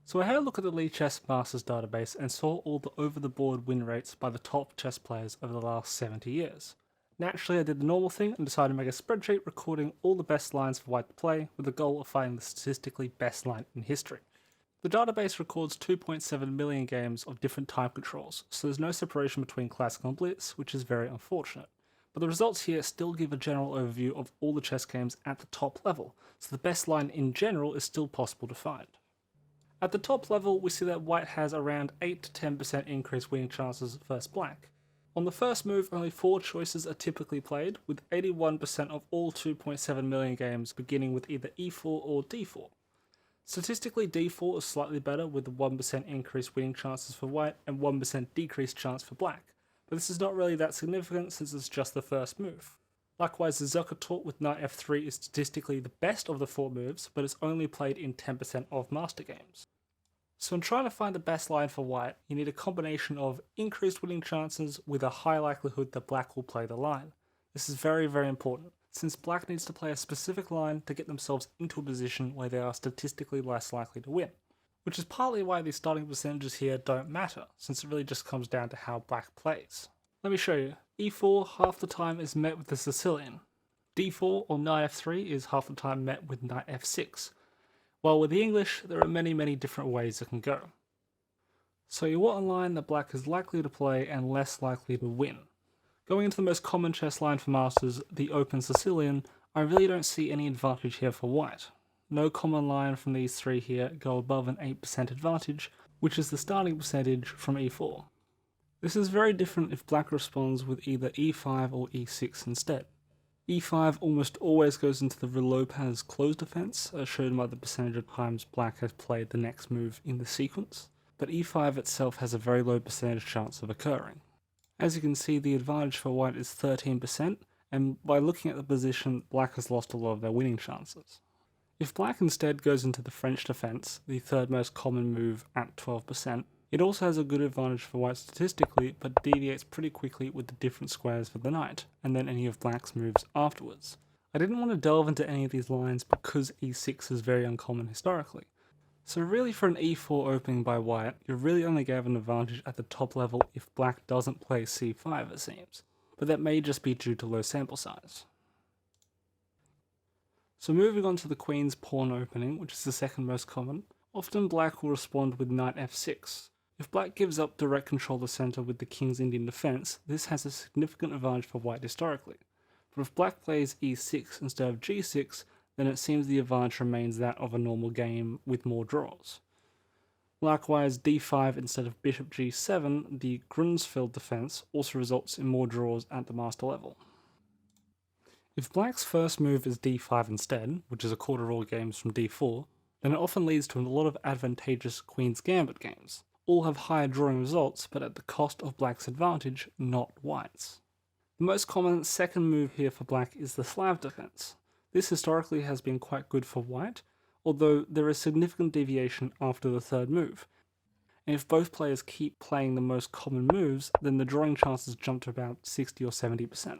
So I had a look at the Lichess Masters database and saw all the over-the-board win rates by the top chess players over the last 70 years. Naturally, I did the normal thing and decided to make a spreadsheet recording all the best lines for white to play with the goal of finding the statistically best line in history. The database records 2.7 million games of different time controls, so there's no separation between classical and blitz, which is very unfortunate. But the results here still give a general overview of all the chess games at the top level, so the best line in general is still possible to find. At the top level, we see that white has around 8 to 10% increased winning chances versus black. On the first move, only 4 choices are typically played, with 81% of all 2.7 million games beginning with either e4 or d4. Statistically, d4 is slightly better with a 1% increased winning chances for white and 1% decreased chance for black, but this is not really that significant since it's just the first move. Likewise, the Zerker taught with knight f3 is statistically the best of the 4 moves, but it's only played in 10% of master games. So in trying to find the best line for white, you need a combination of increased winning chances with a high likelihood that black will play the line. This is very, very important, since black needs to play a specific line to get themselves into a position where they are statistically less likely to win. Which is partly why these starting percentages here don't matter, since it really just comes down to how black plays. Let me show you. e4 half the time is met with the Sicilian. d4 or knight f3 is half the time met with knight f6. While with the English, there are many different ways it can go. So you want a line that black is likely to play and less likely to win. Going into the most common chess line for masters, the open Sicilian, I really don't see any advantage here for white. No common line from these 3 here go above an 8% advantage, which is the starting percentage from e4. This is very different if black responds with either e5 or e6 instead. e5 almost always goes into the Lopez closed defense, as shown by the percentage of times black has played the next move in the sequence, but e5 itself has a very low percentage chance of occurring. As you can see, the advantage for white is 13%, and by looking at the position, black has lost a lot of their winning chances. If black instead goes into the French defense, the third most common move at 12%, it also has a good advantage for white statistically, but deviates pretty quickly with the different squares for the knight, and then any of black's moves afterwards. I didn't want to delve into any of these lines because e6 is very uncommon historically. So really for an e4 opening by white, you're really only going to have an advantage at the top level if black doesn't play c5 it seems, but that may just be due to low sample size. So moving on to the queen's pawn opening, which is the second most common, often black will respond with knight f6. If black gives up direct control of the center with the king's Indian defense, this has a significant advantage for white historically. But if black plays e6 instead of g6, then it seems the advantage remains that of a normal game with more draws. Likewise, d5 instead of bishop g7, the Grunsfeld defense, also results in more draws at the master level. If black's first move is d5 instead, which is a quarter of all games from d4, then it often leads to a lot of advantageous Queen's Gambit games. All have higher drawing results, but at the cost of black's advantage, not white's. The most common second move here for black is the Slav defense. This historically has been quite good for white, although there is significant deviation after the third move. And if both players keep playing the most common moves, then the drawing chances jump to about 60 or 70%.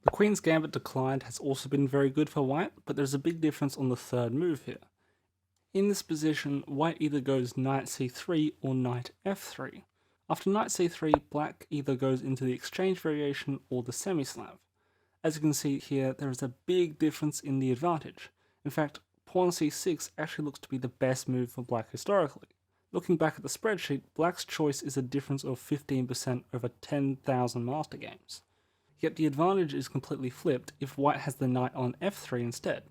The Queen's Gambit declined has also been very good for white, but there's a big difference on the third move here. In this position, white either goes knight c3 or knight f3. After knight c3, black either goes into the exchange variation or the semi-Slav. As you can see here, there is a big difference in the advantage. In fact, pawn c6 actually looks to be the best move for black historically. Looking back at the spreadsheet, black's choice is a difference of 15% over 10,000 master games. Yet the advantage is completely flipped if white has the knight on f3 instead.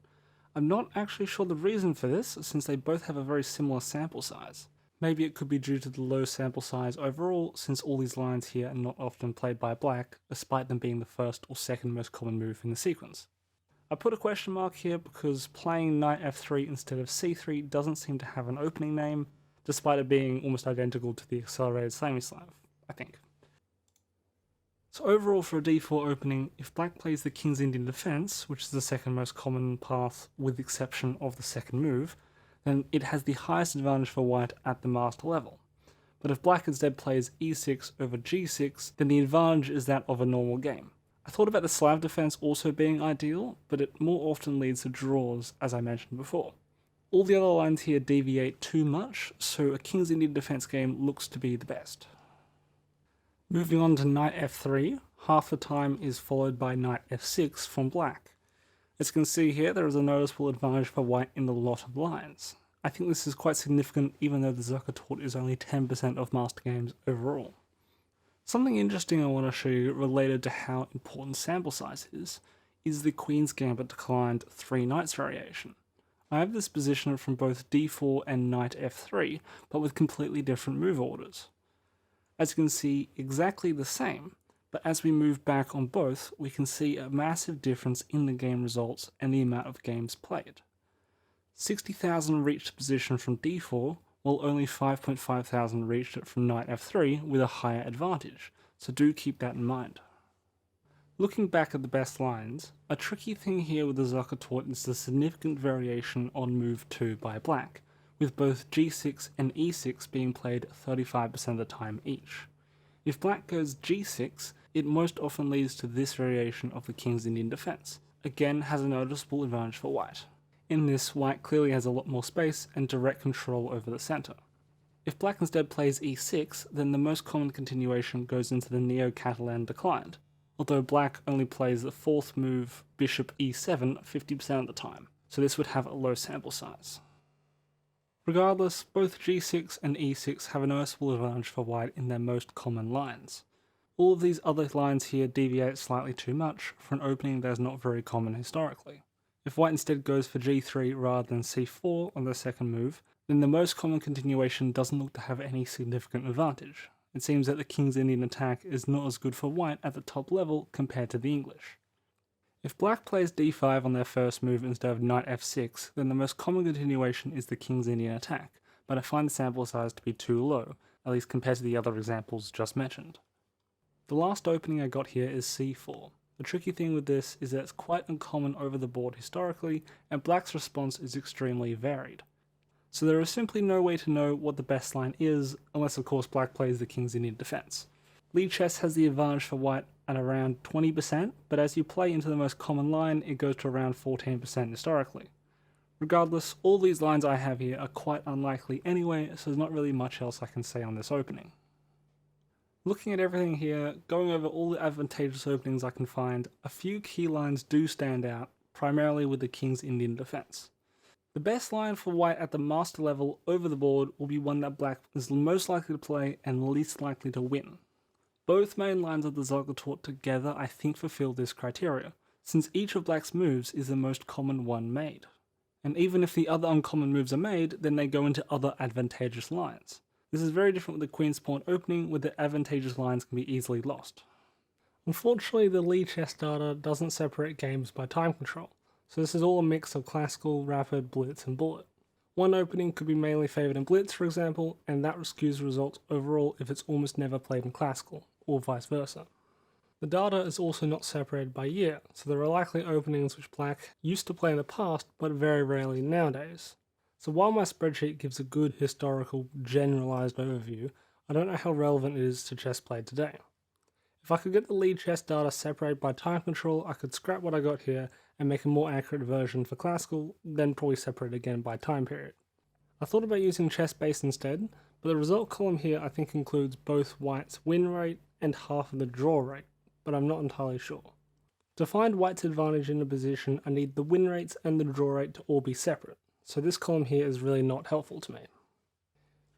I'm not actually sure the reason for this, since they both have a very similar sample size. Maybe it could be due to the low sample size overall, since all these lines here are not often played by black, despite them being the first or second most common move in the sequence. I put a question mark here because playing knight f3 instead of c3 doesn't seem to have an opening name, despite it being almost identical to the accelerated semi-Slav, I think. So overall for a d4 opening, if black plays the king's Indian defense, which is the second most common path with the exception of the second move, then it has the highest advantage for white at the master level. But if black instead plays e6 over g6, then the advantage is that of a normal game. I thought about the Slav defense also being ideal, but it more often leads to draws, as I mentioned before. All the other lines here deviate too much, so a King's Indian defense game looks to be the best. Moving on to knight f3, half the time is followed by knight f6 from black. As you can see here, there is a noticeable advantage for white in a lot of lines. I think this is quite significant even though the Zuckertort is only 10% of master games overall. Something interesting I want to show you related to how important sample size is the Queen's Gambit declined 3 knights variation. I have this position from both d4 and knight f3, but with completely different move orders. As you can see, exactly the same, but as we move back on both, we can see a massive difference in the game results and the amount of games played. 60,000 reached a position from d4, while only 5.5 thousand reached it from knight f3 with a higher advantage, so do keep that in mind. Looking back at the best lines, a tricky thing here with the Zuckertort is the significant variation on move 2 by black, with both g6 and e6 being played 35% of the time each. If black goes g6, it most often leads to this variation of the King's Indian defense, again has a noticeable advantage for white. In this, white clearly has a lot more space and direct control over the center. If black instead plays e6, then the most common continuation goes into the Neo-Catalan declined, although black only plays the fourth move bishop e7 50% of the time, so this would have a low sample size. Regardless, both g6 and e6 have a noticeable advantage for white in their most common lines. All of these other lines here deviate slightly too much for an opening that is not very common historically. If white instead goes for g3 rather than c4 on the second move, then the most common continuation doesn't look to have any significant advantage. It seems that the King's Indian attack is not as good for white at the top level compared to the English. If black plays d5 on their first move instead of knight f6, then the most common continuation is the King's Indian attack, but I find the sample size to be too low, at least compared to the other examples just mentioned. The last opening I got here is c4. The tricky thing with this is that it's quite uncommon over the board historically, and black's response is extremely varied. So there is simply no way to know what the best line is, unless of course black plays the King's Indian defense. Lead chess has the advantage for white at around 20%, but as you play into the most common line, it goes to around 14% historically. Regardless, all these lines I have here are quite unlikely anyway, so there's not really much else I can say on this opening. Looking at everything here, going over all the advantageous openings I can find, a few key lines do stand out, primarily with the King's Indian defense. The best line for white at the master level over the board will be one that black is most likely to play and least likely to win. Both main lines of the Zuckertort together I think fulfill this criteria, since each of black's moves is the most common one made. And even if the other uncommon moves are made, then they go into other advantageous lines. This is very different with the Queen's Pawn opening, where the advantageous lines can be easily lost. Unfortunately, the lead chess data doesn't separate games by time control, so this is all a mix of classical, rapid, blitz, and bullet. One opening could be mainly favoured in blitz, for example, and that skews results overall if it's almost never played in classical, or vice versa. The data is also not separated by year, so there are likely openings which black used to play in the past, but very rarely nowadays. So while my spreadsheet gives a good historical, generalised overview, I don't know how relevant it is to chess played today. If I could get the lead chess data separated by time control, I could scrap what I got here and make a more accurate version for classical, then probably separate again by time period. I thought about using chess-based instead, but the result column here I think includes both white's win rate and half of the draw rate, but I'm not entirely sure. To find white's advantage in a position, I need the win rates and the draw rate to all be separate, so this column here is really not helpful to me.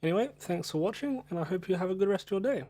Anyway, thanks for watching, and I hope you have a good rest of your day.